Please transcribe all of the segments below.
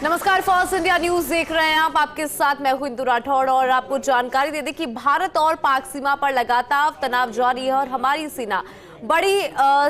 नमस्कार, first India news देख रहे हैं आप। आपके साथ मैं हूं इंदु राठौड़ और आपको जानकारी दे दें कि भारत और पाक सीमा पर लगातार तनाव जारी है और हमारी सेना बड़ी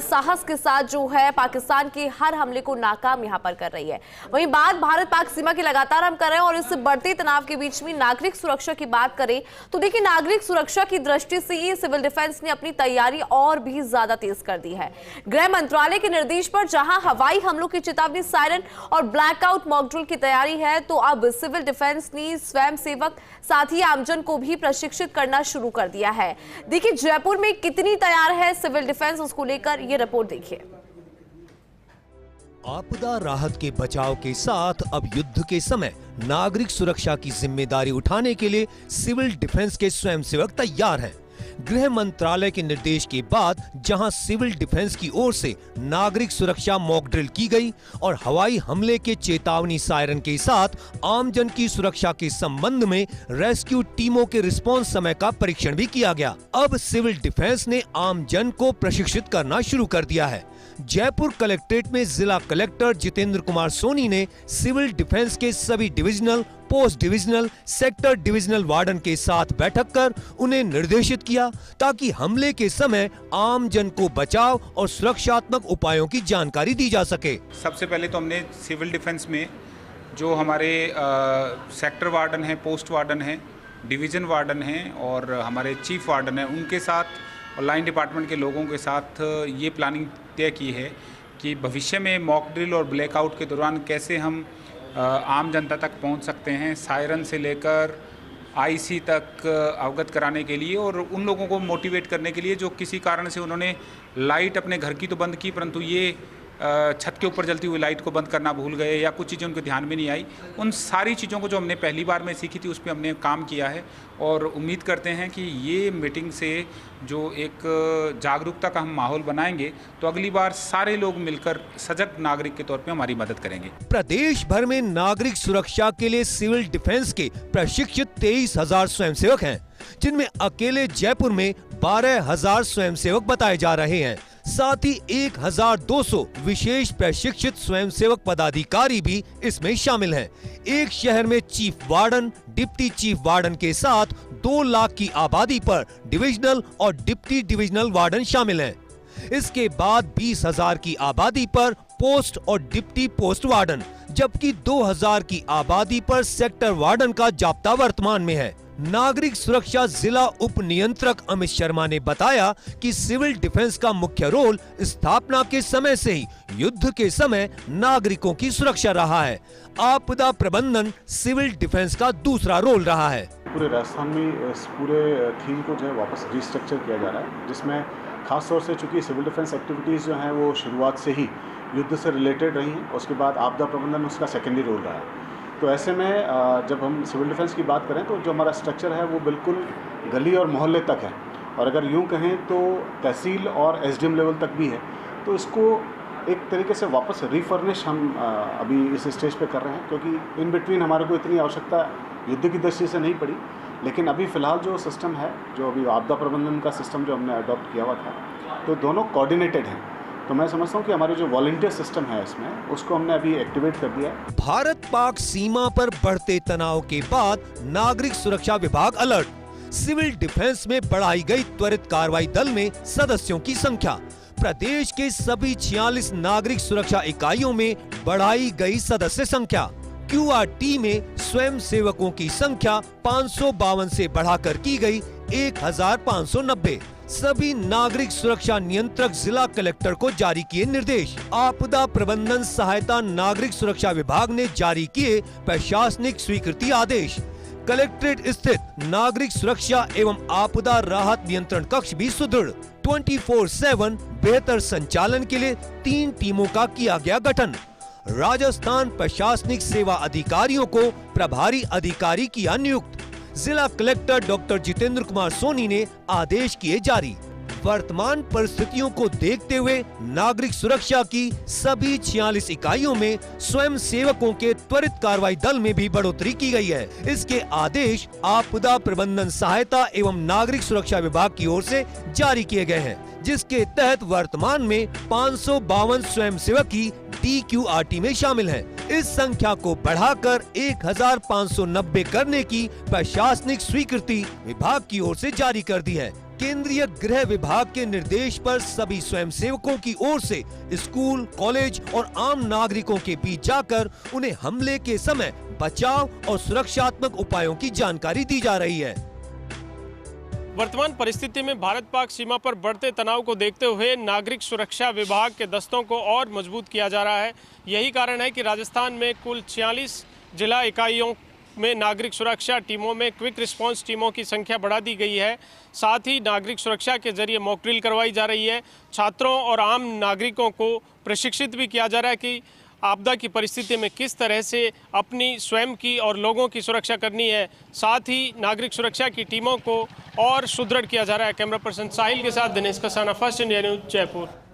साहस के साथ जो है पाकिस्तान के हर हमले को नाकाम यहां पर कर रही है। वहीं बात भारत पाक सीमा की लगातार हम कर रहे हैं और इस बढ़ते तनाव के बीच में नागरिक सुरक्षा की बात करें तो देखिए, नागरिक सुरक्षा की दृष्टि से ये सिविल डिफेंस ने अपनी तैयारी और भी ज्यादा तेज कर दी है। गृह मंत्रालय के निर्देश पर जहां हवाई हमलों की चेतावनी, सायरन और ब्लैकआउट मॉकड्रिल की तैयारी है, तो अब सिविल डिफेंस ने स्वयं सेवक साथ ही आमजन को भी प्रशिक्षित करना शुरू कर दिया है। देखिए जयपुर में कितनी तैयार है सिविल डिफेंस, उसको लेकर ये रिपोर्ट देखिए। आपदा राहत के बचाव के साथ अब युद्ध के समय नागरिक सुरक्षा की जिम्मेदारी उठाने के लिए सिविल डिफेंस के स्वयंसेवक तैयार हैं। गृह मंत्रालय के निर्देश के बाद जहां सिविल डिफेंस की ओर से नागरिक सुरक्षा मॉक ड्रिल की गई और हवाई हमले के चेतावनी सायरन के साथ आमजन की सुरक्षा के संबंध में रेस्क्यू टीमों के रिस्पांस समय का परीक्षण भी किया गया। अब सिविल डिफेंस ने आमजन को प्रशिक्षित करना शुरू कर दिया है। जयपुर कलेक्ट्रेट में जिला कलेक्टर जितेंद्र कुमार सोनी ने सिविल डिफेंस के सभी divisional, post divisional, sector divisional warden के साथ बैठक कर उन्हें निर्देशित किया ताकि हमले के समय आम जन को बचाव और सुरक्षात्मक उपायों की जानकारी दी जा सके। सबसे पहले तो हमने सिविल डिफेंस में जो हमारे सेक्टर वार्डन हैं, पोस्ट वार्डन हैं, डिवीजन वार्डन हैं और हमारे चीफ वार्डन हैं, उनके साथ और लाइन डिपार्टमेंट के लोगों के साथ ये प्लानिंग तय की है कि भविष्य में मॉक ड्रिल और ब्लैकआउट के दौरान कैसे हम आम जनता तक पहुंच सकते हैं, सायरन से लेकर आईसी तक अवगत कराने के लिए और उन लोगों को मोटिवेट करने के लिए जो किसी कारण से उन्होंने लाइट अपने घर की तो बंद की परंतु ये छत के ऊपर जलती हुई लाइट को बंद करना भूल गए या कुछ चीज़ें उनके ध्यान में नहीं आई। उन सारी चीज़ों को जो हमने पहली बार में सीखी थी उस पर हमने काम किया है और उम्मीद करते हैं कि ये मीटिंग से जो एक जागरूकता का हम माहौल बनाएंगे तो अगली बार सारे लोग मिलकर सजग नागरिक के तौर पे हमारी मदद करेंगे। प्रदेश भर में नागरिक सुरक्षा के लिए सिविल डिफेंस के प्रशिक्षित 23,000 स्वयंसेवक हैं, जिनमें अकेले जयपुर में 12,000 स्वयंसेवक बताए जा रहे हैं। साथ ही 1,200 विशेष प्रशिक्षित स्वयंसेवक पदाधिकारी भी इसमें शामिल हैं। एक शहर में chief warden, deputy chief warden के साथ 2 लाख की आबादी पर डिविजनल और डिप्टी डिविजनल वार्डन शामिल हैं। इसके बाद 20,000 की आबादी पर पोस्ट और डिप्टी पोस्ट वार्डन, जबकि 2,000 की आबादी पर सेक्टर वार्डन का जाब्ता वर्तमान में है। नागरिक सुरक्षा जिला उप नियंत्रक अमित शर्मा ने बताया कि सिविल डिफेंस का मुख्य रोल स्थापना के समय से ही युद्ध के समय नागरिकों की सुरक्षा रहा है। आपदा प्रबंधन सिविल डिफेंस का दूसरा रोल रहा है। पूरे राजस्थान में इस पूरे थीम को जो है वापस रिस्ट्रक्चर किया जा रहा है, जिसमें खास तौर से चूंकि सिविल डिफेंस एक्टिविटीज़ जो हैं वो शुरुआत से ही युद्ध से रिलेटेड रही हैं, उसके बाद आपदा प्रबंधन उसका सेकेंडरी रोल रहा है। तो ऐसे में जब हम सिविल डिफेंस की बात करें तो जो हमारा स्ट्रक्चर है वो बिल्कुल गली और मोहल्ले तक है और अगर यूं कहें तो तहसील और एसडीएम लेवल तक भी है। तो इसको एक तरीके से वापस रिफर्निश हम अभी इस स्टेज पे कर रहे हैं, क्योंकि इन बिटवीन हमारे को इतनी आवश्यकता युद्ध की दृष्टि से नहीं पड़ी, लेकिन अभी फ़िलहाल जो सिस्टम है, जो अभी आपदा प्रबंधन का सिस्टम जो हमने अडॉप्ट किया हुआ था, तो दोनों कोऑर्डिनेटेड हैं। तो मैं समझता हूँ कि हमारे जो वॉलंटियर सिस्टम है इसमें, उसको हमने अभी एक्टिवेट कर दिया है। भारत पाक सीमा पर बढ़ते तनाव के बाद नागरिक सुरक्षा विभाग अलर्ट। सिविल डिफेंस में बढ़ाई गई त्वरित कार्रवाई दल में सदस्यों की संख्या। प्रदेश के सभी 46 नागरिक सुरक्षा इकाइयों में बढ़ाई गई सदस्य संख्या। QRT में स्वयं सेवकों की संख्या 552 से बढ़ाकर की गई 1,590। सभी नागरिक सुरक्षा नियंत्रक जिला कलेक्टर को जारी किए निर्देश। आपदा प्रबंधन सहायता नागरिक सुरक्षा विभाग ने जारी किए प्रशासनिक स्वीकृति आदेश। कलेक्ट्रेट स्थित नागरिक सुरक्षा एवं आपदा राहत नियंत्रण कक्ष भी सुदृढ़। 24/7 बेहतर संचालन के लिए 3 टीमों का किया गया गठन। राजस्थान प्रशासनिक सेवा अधिकारियों को प्रभारी अधिकारी किया नियुक्त। जिला कलेक्टर डॉक्टर जितेंद्र कुमार सोनी ने आदेश किए जारी। वर्तमान परिस्थितियों को देखते हुए नागरिक सुरक्षा की सभी 46 इकाइयों में स्वयं सेवकों के त्वरित कार्रवाई दल में भी बढ़ोतरी की गई है। इसके आदेश आपदा प्रबंधन सहायता एवं नागरिक सुरक्षा विभाग की ओर से जारी किए गए हैं, जिसके तहत वर्तमान में 552 स्वयंसेवक ही DQRT में शामिल हैं। इस संख्या को बढ़ाकर 1590 करने की प्रशासनिक स्वीकृति विभाग की ओर से जारी कर दी है। केंद्रीय गृह विभाग के निर्देश पर सभी स्वयंसेवकों की ओर से स्कूल, कॉलेज और आम नागरिकों के बीच जाकर उन्हें हमले के समय बचाव और सुरक्षात्मक उपायों की जानकारी दी जा रही है। वर्तमान परिस्थिति में भारत पाक सीमा पर बढ़ते तनाव को देखते हुए नागरिक सुरक्षा विभाग के दस्तों को और मजबूत किया जा रहा है। यही कारण है कि राजस्थान में कुल 46 जिला इकाइयों में नागरिक सुरक्षा टीमों में क्विक रिस्पांस टीमों की संख्या बढ़ा दी गई है। साथ ही नागरिक सुरक्षा के जरिए मॉक ड्रिल करवाई जा रही है। छात्रों और आम नागरिकों को प्रशिक्षित भी किया जा रहा है कि आपदा की परिस्थिति में किस तरह से अपनी स्वयं की और लोगों की सुरक्षा करनी है। साथ ही नागरिक सुरक्षा की टीमों को और सुदृढ़ किया जा रहा है। कैमरा पर्सन साहिल के साथ Dinesh Kasana, first India news, Jaipur.